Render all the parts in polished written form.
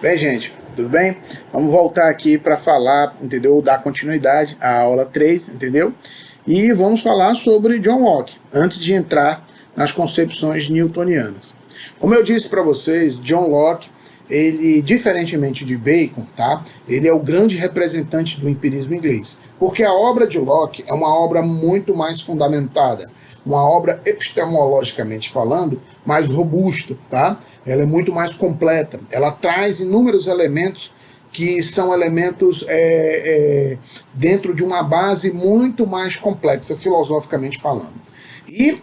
Bem, gente, tudo bem? Vamos voltar aqui para falar, entendeu? Dar continuidade à aula 3, entendeu? E vamos falar sobre John Locke, antes de entrar nas concepções newtonianas. Como eu disse para vocês, John Locke, ele, diferentemente de Bacon, tá? Ele é o grande representante do empirismo inglês, porque a obra de Locke é uma obra muito mais fundamentada, uma obra epistemologicamente falando, mais robusta, tá? Ela é muito mais completa, ela traz inúmeros elementos que são elementos dentro de uma base muito mais complexa, filosoficamente falando. E,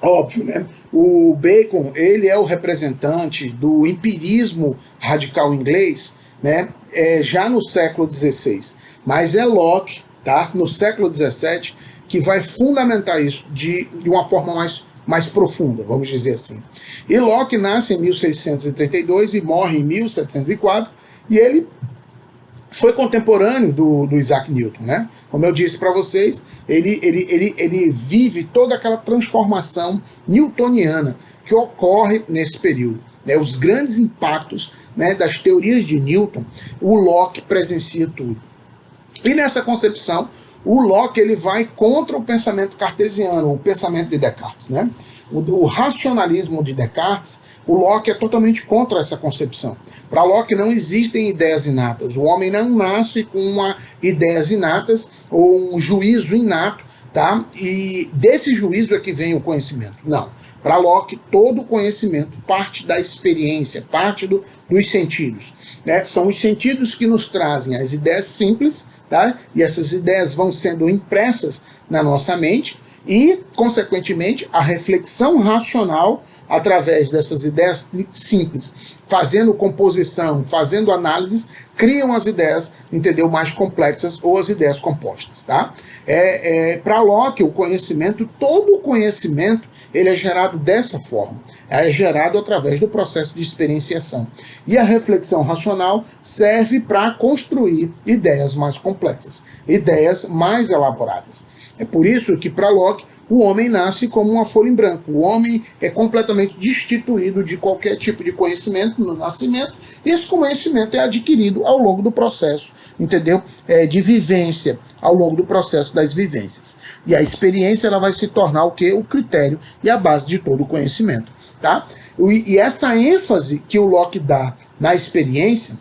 óbvio, né, o Bacon, ele é o representante do empirismo radical inglês, né, já no século XVI, mas é Locke, tá, no século XVII, que vai fundamentar isso de uma forma mais profunda, vamos dizer assim. E Locke nasce em 1632 e morre em 1704, e ele foi contemporâneo do Isaac Newton, né? Como eu disse para vocês, ele vive toda aquela transformação newtoniana que ocorre nesse período. Né? Os grandes impactos, né, das teorias de Newton, o Locke presencia tudo. E nessa concepção, o Locke ele vai contra o pensamento cartesiano, o pensamento de Descartes, né? O racionalismo de Descartes, o Locke é totalmente contra essa concepção. Para Locke não existem ideias inatas. O homem não nasce com ideias inatas ou um juízo inato, tá? E desse juízo é que vem o conhecimento. Não. Para Locke, todo conhecimento parte da experiência, parte dos sentidos. Né? São os sentidos que nos trazem as ideias simples, tá? E essas ideias vão sendo impressas na nossa mente e, consequentemente, a reflexão racional através dessas ideias simples, fazendo composição, fazendo análises, criam as ideias, entendeu, mais complexas ou as ideias compostas, tá? Para Locke, o conhecimento, todo o conhecimento, ele é gerado dessa forma. É gerado através do processo de experienciação. E a reflexão racional serve para construir ideias mais complexas, ideias mais elaboradas. É por isso que, para Locke, o homem nasce como uma folha em branco. O homem é completamente destituído de qualquer tipo de conhecimento no nascimento. E esse conhecimento é adquirido ao longo do processo, entendeu? De vivência, ao longo do processo das vivências. E a experiência ela vai se tornar o quê? O critério e a base de todo o conhecimento. Tá? E essa ênfase que o Locke dá na experiência,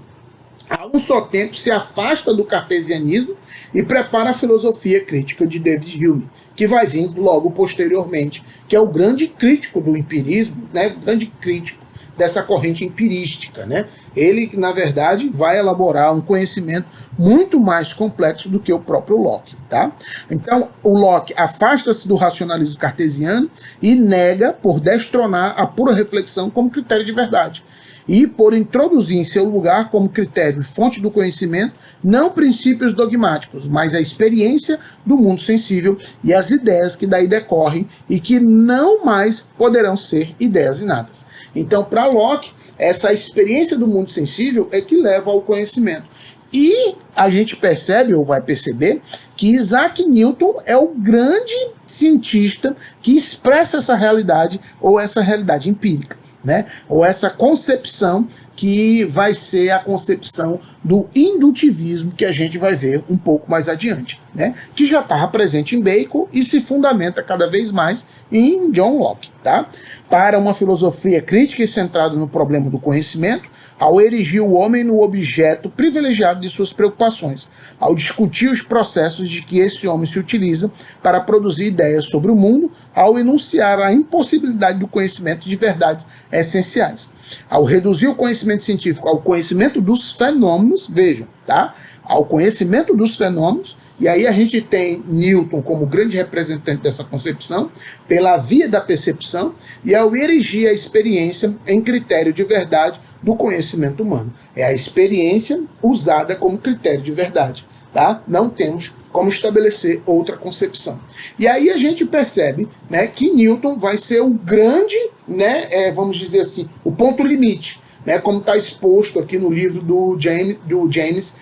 a um só tempo se afasta do cartesianismo e prepara a filosofia crítica de David Hume, que vai vir logo posteriormente, que é o grande crítico do empirismo, né? Grande crítico dessa corrente empirística, né? Ele, na verdade, vai elaborar um conhecimento muito mais complexo do que o próprio Locke, tá? Então, o Locke afasta-se do racionalismo cartesiano e nega por destronar a pura reflexão como critério de verdade. E por introduzir em seu lugar como critério e fonte do conhecimento, não princípios dogmáticos, mas a experiência do mundo sensível e as ideias que daí decorrem e que não mais poderão ser ideias inatas. Então, para Locke, essa experiência do mundo sensível é que leva ao conhecimento. E a gente percebe, ou vai perceber, que Isaac Newton é o grande cientista que expressa essa realidade, ou essa realidade empírica, né? Ou essa concepção que vai ser a concepção do indutivismo que a gente vai ver um pouco mais adiante, né? Que já estava presente em Bacon e se fundamenta cada vez mais em John Locke, tá? Para uma filosofia crítica e centrada no problema do conhecimento, ao erigir o homem no objeto privilegiado de suas preocupações, ao discutir os processos de que esse homem se utiliza para produzir ideias sobre o mundo, ao enunciar a impossibilidade do conhecimento de verdades essenciais, ao reduzir o conhecimento científico ao conhecimento dos fenômenos, vejam, tá? Ao conhecimento dos fenômenos, e aí a gente tem Newton como grande representante dessa concepção, pela via da percepção, e ao erigir a experiência em critério de verdade do conhecimento humano. É a experiência usada como critério de verdade, tá? Não temos como estabelecer outra concepção. E aí a gente percebe, né, que Newton vai ser o grande, né, vamos dizer assim, o ponto limite, né, como está exposto aqui no livro do James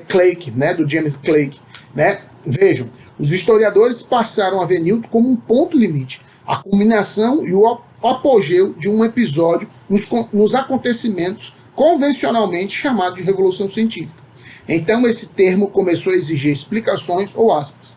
Clerk, né, do James Clerk, né? Vejam, os historiadores passaram a ver Newton como um ponto limite, a culminação e o apogeu de um episódio nos acontecimentos convencionalmente chamado de Revolução Científica. Então esse termo começou a exigir explicações ou aspas.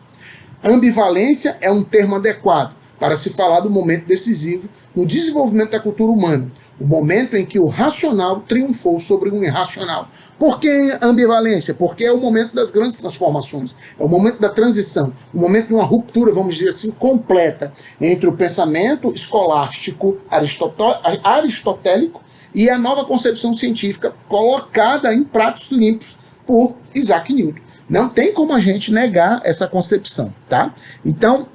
Ambivalência é um termo adequado para se falar do momento decisivo no desenvolvimento da cultura humana, o momento em que o racional triunfou sobre o irracional. Por que ambivalência? Porque é o momento das grandes transformações, é o momento da transição, o momento de uma ruptura, vamos dizer assim, completa entre o pensamento escolástico aristotélico e a nova concepção científica colocada em pratos limpos por Isaac Newton. Não tem como a gente negar essa concepção, tá? Então,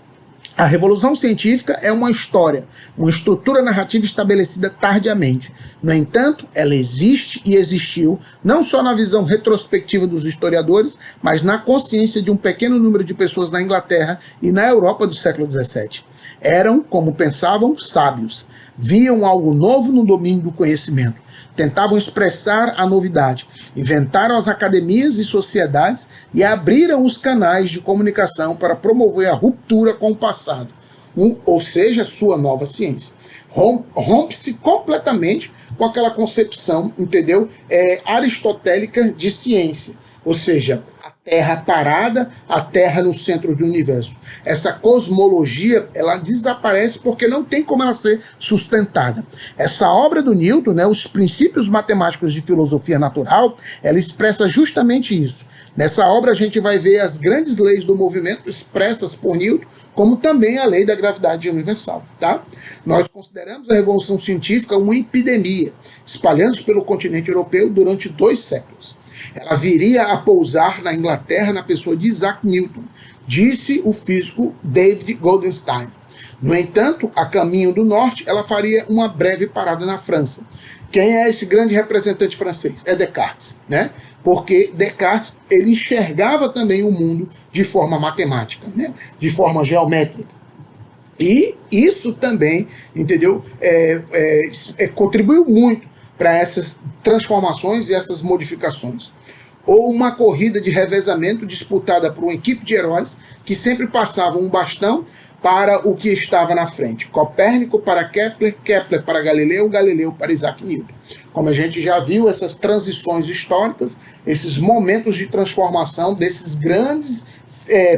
a Revolução Científica é uma história, uma estrutura narrativa estabelecida tardiamente. No entanto, ela existe e existiu, não só na visão retrospectiva dos historiadores, mas na consciência de um pequeno número de pessoas na Inglaterra e na Europa do século XVII. Eram, como pensavam, sábios. Viam algo novo no domínio do conhecimento. Tentavam expressar a novidade. Inventaram as academias e sociedades e abriram os canais de comunicação para promover a ruptura com o passado, ou seja, sua nova ciência. Rompe-se completamente com aquela concepção, entendeu? Aristotélica de ciência, ou seja, a Terra parada, a Terra no centro do universo. Essa cosmologia, ela desaparece porque não tem como ela ser sustentada. Essa obra do Newton, né, os princípios matemáticos de filosofia natural, ela expressa justamente isso. Nessa obra a gente vai ver as grandes leis do movimento expressas por Newton, como também a lei da gravidade universal, tá? Nós consideramos a Revolução Científica uma epidemia, espalhando-se pelo continente europeu durante 2 séculos. Ela viria a pousar na Inglaterra na pessoa de Isaac Newton, disse o físico David Goldstein. No entanto, a caminho do norte, ela faria uma breve parada na França. Quem é esse grande representante francês? É Descartes, né? Porque Descartes, ele enxergava também o mundo de forma matemática, né? De forma geométrica. E isso também, entendeu? Contribuiu muito para essas transformações e essas modificações. Ou uma corrida de revezamento disputada por uma equipe de heróis que sempre passavam um bastão para o que estava na frente. Copérnico para Kepler, Kepler para Galileu, Galileu para Isaac Newton. Como a gente já viu, essas transições históricas, esses momentos de transformação desses grandes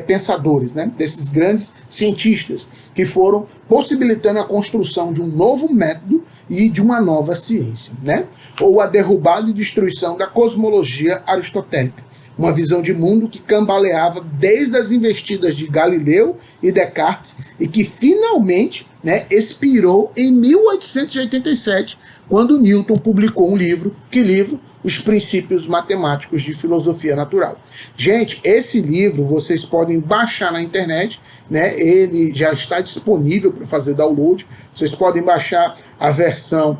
pensadores, né? Desses grandes cientistas, que foram possibilitando a construção de um novo método e de uma nova ciência, né? Ou a derrubada e destruição da cosmologia aristotélica, uma visão de mundo que cambaleava desde as investidas de Galileu e Descartes e que finalmente, né, expirou em 1887, quando Newton publicou um livro. Que livro? Os Princípios Matemáticos de Filosofia Natural. Gente, esse livro vocês podem baixar na internet, né? Ele já está disponível para fazer download. Vocês podem baixar a versão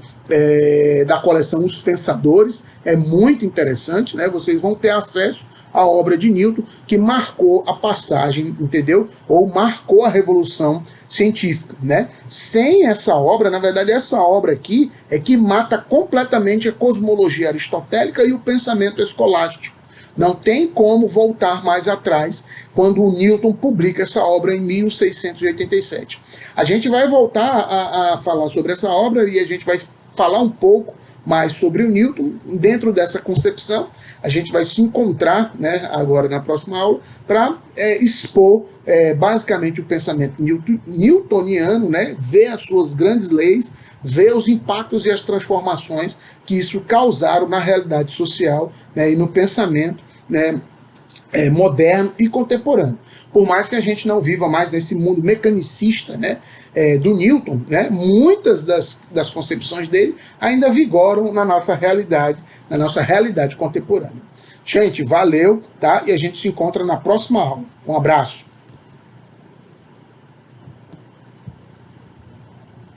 da coleção Os Pensadores. É muito interessante, né? Vocês vão ter acesso à obra de Newton, que marcou a passagem, entendeu? Ou marcou a Revolução Científica, né? Sem essa obra, na verdade, essa obra aqui é que mata completamente a cosmologia aristotélica e o pensamento escolástico. Não tem como voltar mais atrás quando o Newton publica essa obra em 1687. A gente vai voltar a falar sobre essa obra e a gente vai falar um pouco mais sobre o Newton. Dentro dessa concepção, a gente vai se encontrar, né, agora na próxima aula para expor basicamente o pensamento newtoniano, né, ver as suas grandes leis, ver os impactos e as transformações que isso causaram na realidade social, né, e no pensamento, né, moderno e contemporâneo. Por mais que a gente não viva mais nesse mundo mecanicista, né, do Newton, né, muitas das concepções dele ainda vigoram na nossa realidade contemporânea. Gente, valeu, tá? E a gente se encontra na próxima aula. Um abraço.